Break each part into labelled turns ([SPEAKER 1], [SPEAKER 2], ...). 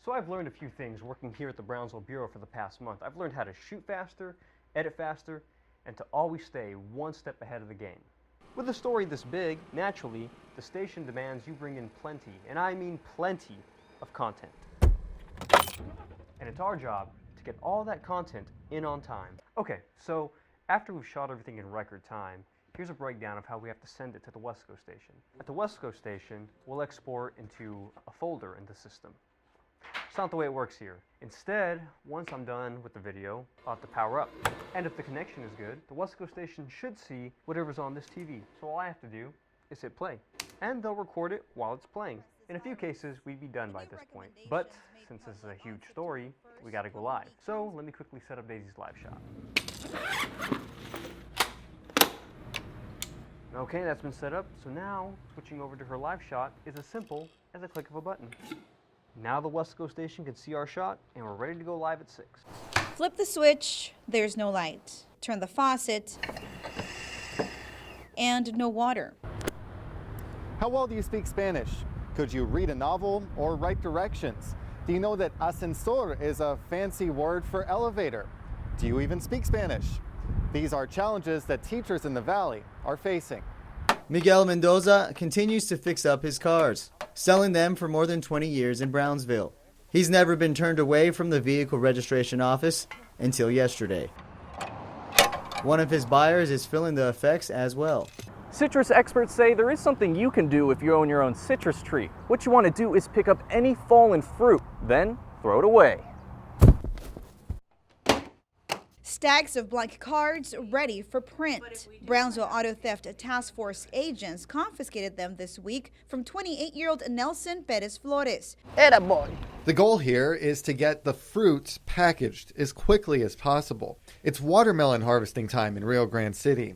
[SPEAKER 1] So I've learned a few things working here at the Brownsville Bureau for the past month. I've learned how to shoot faster, edit faster, and to always stay one step ahead of the game. With a story this big, naturally, the station demands you bring in plenty, and I mean plenty, of content. And it's our job to get all that content in on time. Okay, so after we've shot everything in record time, here's a breakdown of how we have to send it to the West Coast station. At the West Coast station, we'll export into a folder in the system. It's not the way it works here. Instead, once I'm done with the video, I'll have to power up. And if the connection is good, the West Coast station should see whatever's on this TV. So all I have to do is hit play. And they'll record it while it's playing. In a few cases, we'd be done by this point. But since this is a huge story, we gotta go live. So let me quickly set up Daisy's live shot. Okay, that's been set up. So now, switching over to her live shot is as simple as a click of a button. Now the West Coast station can see our shot, and we're ready to go live at 6.
[SPEAKER 2] Flip the switch, there's no light. Turn the faucet, and no water.
[SPEAKER 3] How well do you speak Spanish? Could you read a novel or write directions? Do you know that ascensor is a fancy word for elevator? Do you even speak Spanish? These are challenges that teachers in the Valley are facing.
[SPEAKER 4] Miguel Mendoza continues to fix up his cars, selling them for more than 20 years in Brownsville. He's never been turned away from the vehicle registration office until yesterday. One of his buyers is feeling the effects as well.
[SPEAKER 5] Citrus experts say there is something you can do if you own your own citrus tree. What you want to do is pick up any fallen fruit, then throw it away.
[SPEAKER 2] Stacks of blank cards ready for print. Brownsville Auto Theft Task Force agents confiscated them this week from 28-year-old Nelson Perez Flores.
[SPEAKER 3] The goal here is to get the fruit packaged as quickly as possible. It's watermelon harvesting time in Rio Grande City.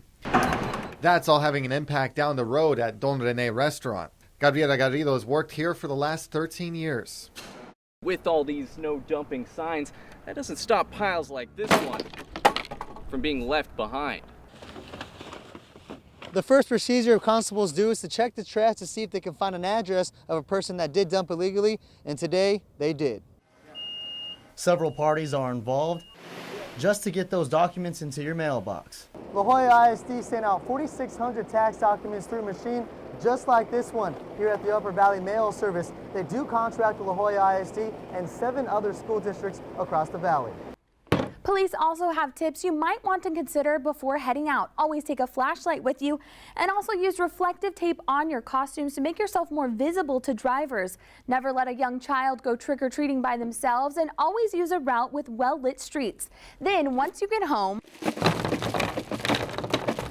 [SPEAKER 3] That's all having an impact down the road at Don Rene restaurant. Gabriela Garrido's worked here for the last 13 years.
[SPEAKER 5] With all these no dumping signs, that doesn't stop piles like this one from being left behind.
[SPEAKER 6] The first procedure constables do is to check the trash to see if they can find an address of a person that did dump illegally, and today they did.
[SPEAKER 4] Several parties are involved just to get those documents into your mailbox.
[SPEAKER 6] La Jolla ISD sent out 4,600 tax documents through machine just like this one here at the Upper Valley Mail Service. They do contract with La Jolla ISD and 7 other school districts across the valley.
[SPEAKER 7] Police also have tips you might want to consider before heading out. Always take a flashlight with you, and also use reflective tape on your costumes to make yourself more visible to drivers. Never let a young child go trick-or-treating by themselves, and always use a route with well-lit streets. Then, once you get home,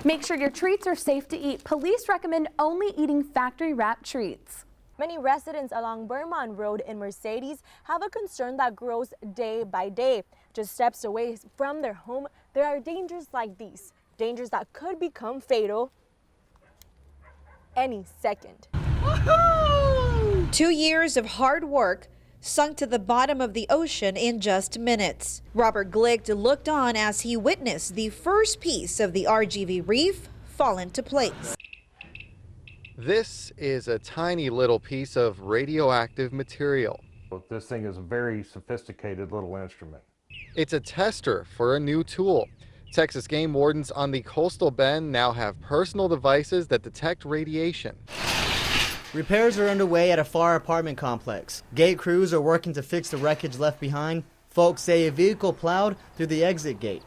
[SPEAKER 7] make sure your treats are safe to eat. Police recommend only eating factory-wrapped treats.
[SPEAKER 8] Many residents along Vermont Road in Mercedes have a concern that grows day by day. Just steps away from their home, there are dangers like these. Dangers that could become fatal any second.
[SPEAKER 2] 2 years of hard work sunk to the bottom of the ocean in just minutes. Robert Glick looked on as he witnessed the first piece of the RGV reef fall into place.
[SPEAKER 3] This is a tiny little piece of radioactive material.
[SPEAKER 9] This thing is a very sophisticated little instrument.
[SPEAKER 3] It's a tester for a new tool. Texas game wardens on the coastal bend now have personal devices that detect radiation.
[SPEAKER 4] Repairs are underway at a FAR apartment complex. Gate crews are working to fix the wreckage left behind. Folks say a vehicle plowed through the exit gate.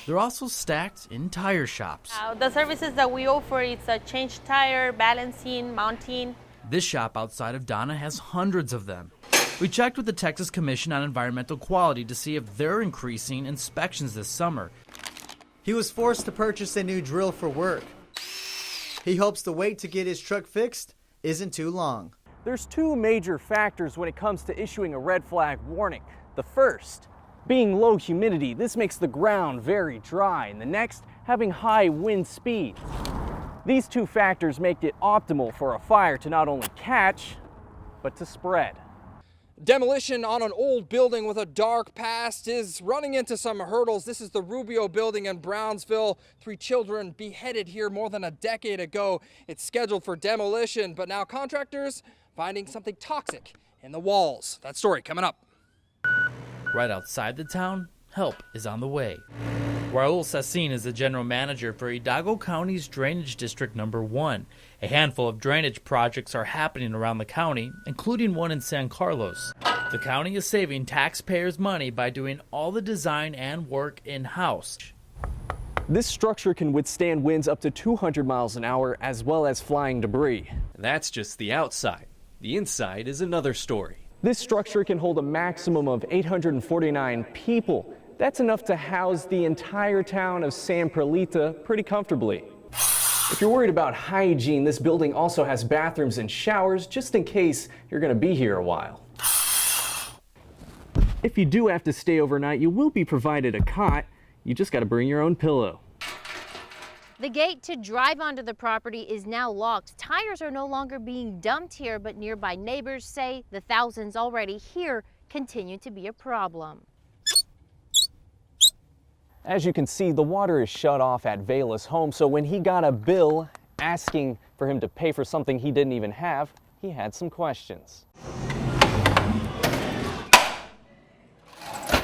[SPEAKER 10] They're also stacked in tire shops.
[SPEAKER 11] The services that we offer, it's a change tire, balancing, mounting.
[SPEAKER 10] This shop outside of Donna has hundreds of them. We checked with the Texas Commission on Environmental Quality to see if they're increasing inspections this summer.
[SPEAKER 4] He was forced to purchase a new drill for work. He hopes the wait to get his truck fixed isn't too long.
[SPEAKER 5] There's 2 major factors when it comes to issuing a red flag warning. The first, being low humidity. This makes the ground very dry. And the next, having high wind speed. These 2 factors make it optimal for a fire to not only catch, but to spread.
[SPEAKER 12] Demolition on an old building with a dark past is running into some hurdles. This is the Rubio building in Brownsville. 3 children beheaded here more than a decade ago. It's scheduled for demolition, but now contractors finding something toxic in the walls. That story coming up.
[SPEAKER 10] Right outside the town, help is on the way. Raul Sassin is the general manager for Hidalgo County's Drainage District Number 1. A handful of drainage projects are happening around the county, including one in San Carlos. The county is saving taxpayers' money by doing all the design and work in-house.
[SPEAKER 5] This structure can withstand winds up to 200 miles an hour as well as flying debris.
[SPEAKER 13] That's just the outside. The inside is another story.
[SPEAKER 5] This structure can hold a maximum of 849 people. That's enough to house the entire town of San Perlita pretty comfortably. If you're worried about hygiene, this building also has bathrooms and showers just in case you're going to be here a while. If you do have to stay overnight, you will be provided a cot. You just got to bring your own pillow.
[SPEAKER 14] The gate to drive onto the property is now locked. Tires are no longer being dumped here, but nearby neighbors say the thousands already here continue to be a problem.
[SPEAKER 5] As you can see, the water is shut off at Vela's home, so when he got a bill asking for him to pay for something he didn't even have, he had some questions.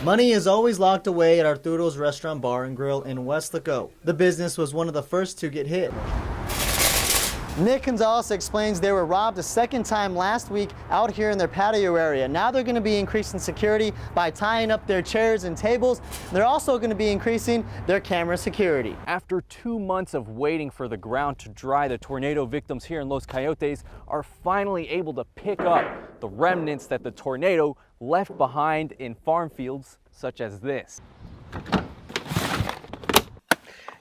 [SPEAKER 4] Money is always locked away at Arturo's Restaurant Bar and Grill in Westlaco. The business was one of the first to get hit.
[SPEAKER 6] Nick Gonzalez explains they were robbed a second time last week out here in their patio area. Now they're going to be increasing security by tying up their chairs and tables. They're also going to be increasing their camera security.
[SPEAKER 5] After 2 months of waiting for the ground to dry, the tornado victims here in Los Coyotes are finally able to pick up the remnants that the tornado left behind in farm fields such as this.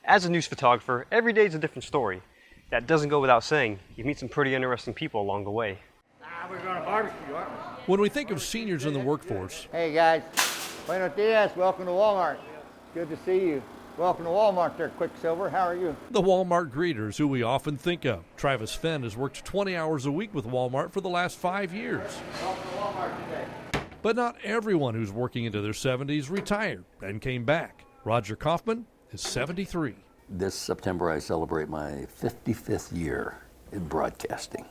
[SPEAKER 1] As a news photographer, every day is a different story. That doesn't go without saying. You meet some pretty interesting people along the way.
[SPEAKER 15] We're going to barbecue, aren't we?
[SPEAKER 16] When we think of seniors in the workforce,
[SPEAKER 15] hey guys, buenos dias, welcome to Walmart. Good to see you. Welcome to Walmart there, Quicksilver. How are you?
[SPEAKER 16] the Walmart greeters who we often think of. Travis Fenn has worked 20 hours a week with Walmart for the last 5 years.
[SPEAKER 15] Welcome to Walmart today.
[SPEAKER 16] But not everyone who's working into their 70s retired and came back. Roger Kaufman is 73.
[SPEAKER 17] This September I celebrate my 55th year in broadcasting.